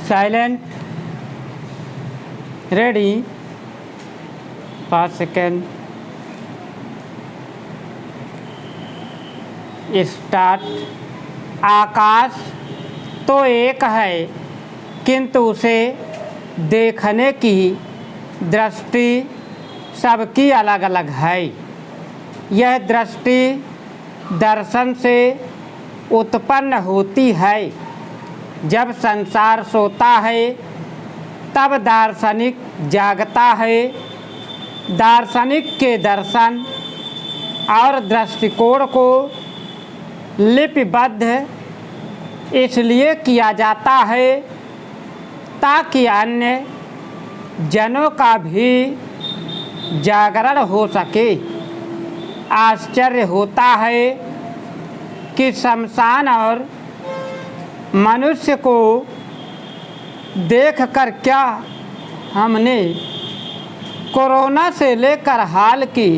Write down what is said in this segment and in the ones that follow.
Silent. Ready. 5 seconds. Start. आकाश तो एक है किंतु उसे देखने की दृष्टि सबकी अलग अलग है। यह दृष्टि दर्शन से उत्पन्न होती है। जब संसार सोता है तब दार्शनिक जागता है। दार्शनिक के दर्शन और दृष्टिकोण को लिपिबद्ध इसलिए किया जाता है ताकि अन्य जनों का भी जागरण हो सके। आश्चर्य होता है कि शमशान और मनुष्य को देखकर क्या हमने कोरोना से लेकर हाल की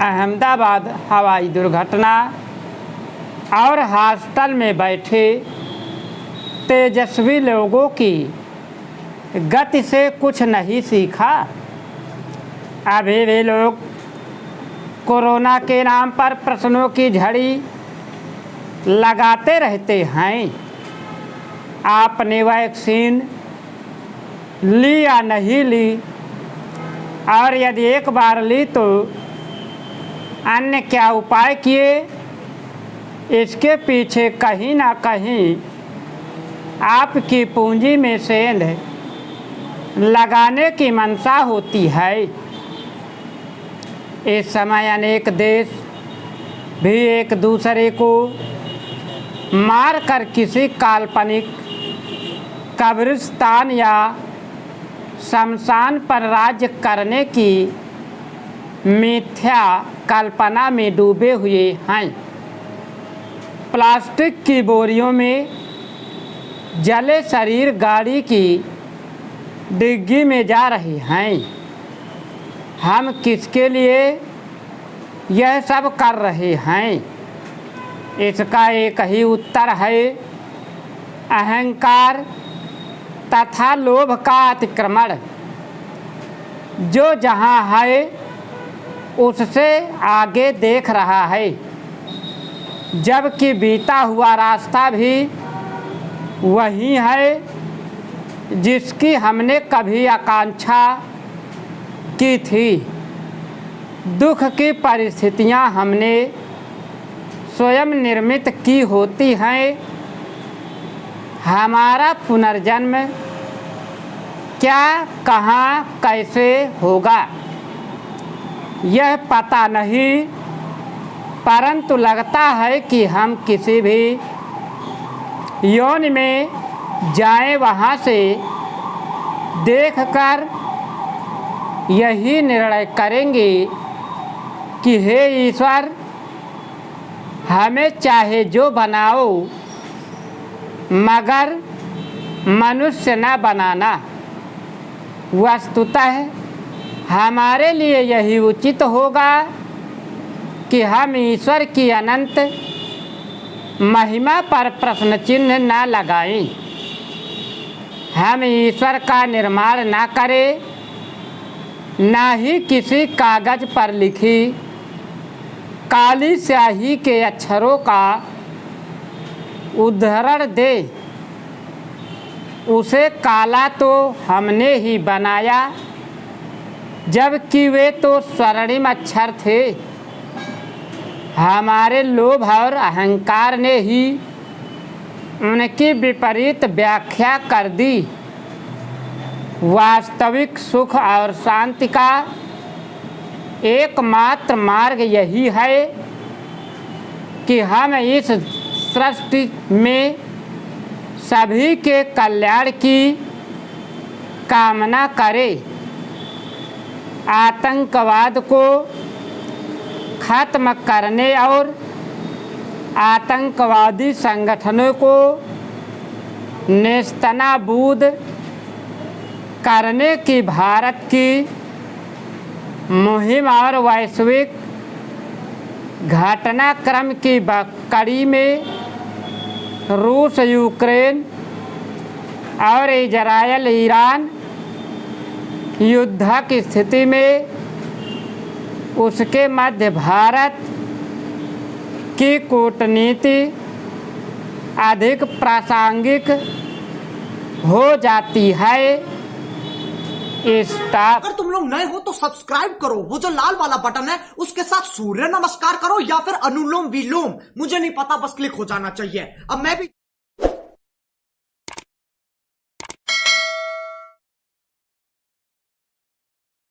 अहमदाबाद हवाई दुर्घटना और हॉस्टल में बैठे तेजस्वी लोगों की गति से कुछ नहीं सीखा। अभी वे लोग कोरोना के नाम पर प्रश्नों की झड़ी लगाते रहते हैं। आपने वैक्सीन ली या नहीं ली, और यदि एक बार ली तो अन्य क्या उपाय किए, इसके पीछे कहीं ना कहीं आपकी पूंजी में सेंध लगाने की मंशा होती है। इस समय अनेक देश भी एक दूसरे को मार कर किसी काल्पनिक कब्रिस्तान या शमशान पर राज्य करने की मिथ्या कल्पना में डूबे हुए हैं। प्लास्टिक की बोरियों में जले शरीर गाड़ी की डिग्गी में जा रहे हैं। हम किसके लिए यह सब कर रहे हैं? इसका एक ही उत्तर है, अहंकार तथा लोभ का अतिक्रमण। जो जहाँ है उससे आगे देख रहा है, जबकि बीता हुआ रास्ता भी वही है जिसकी हमने कभी आकांक्षा की थी। दुख की परिस्थितियां हमने स्वयं निर्मित की होती हैं। हमारा पुनर्जन्म क्या, कहाँ, कैसे होगा यह पता नहीं, परंतु लगता है कि हम किसी भी योनि में जाएं, वहाँ से देखकर यही निर्णय करेंगे कि हे ईश्वर, हमें चाहे जो बनाओ मगर मनुष्य न बनाना। वस्तुतः हमारे लिए यही उचित होगा कि हम ईश्वर की अनंत महिमा पर प्रश्न चिन्ह न लगाएं। हम ईश्वर का निर्माण न करें, न ही किसी कागज पर लिखी काली स्याही के अक्षरों का उदाहरण दे। उसे काला तो हमने ही बनाया, जबकि वे तो स्वर्णिम अक्षर थे। हमारे लोभ और अहंकार ने ही उनकी विपरीत व्याख्या कर दी। वास्तविक सुख और शांति का एकमात्र मार्ग यही है कि हम इस सृष्टि में सभी के कल्याण की कामना करें। आतंकवाद को खत्म करने और आतंकवादी संगठनों को नेस्तनाबूद करने की भारत की मुहिम और वैश्विक घटनाक्रम की कड़ी में रूस यूक्रेन और इजरायल ईरान युद्ध की स्थिति में उसके मध्य भारत की कूटनीति अधिक प्रासंगिक हो जाती है। अगर तुम लोग नए हो तो सब्सक्राइब करो, वो जो लाल वाला बटन है उसके साथ सूर्य नमस्कार करो या फिर अनुलोम विलोम, मुझे नहीं पता, बस क्लिक हो जाना चाहिए। अब मैं भी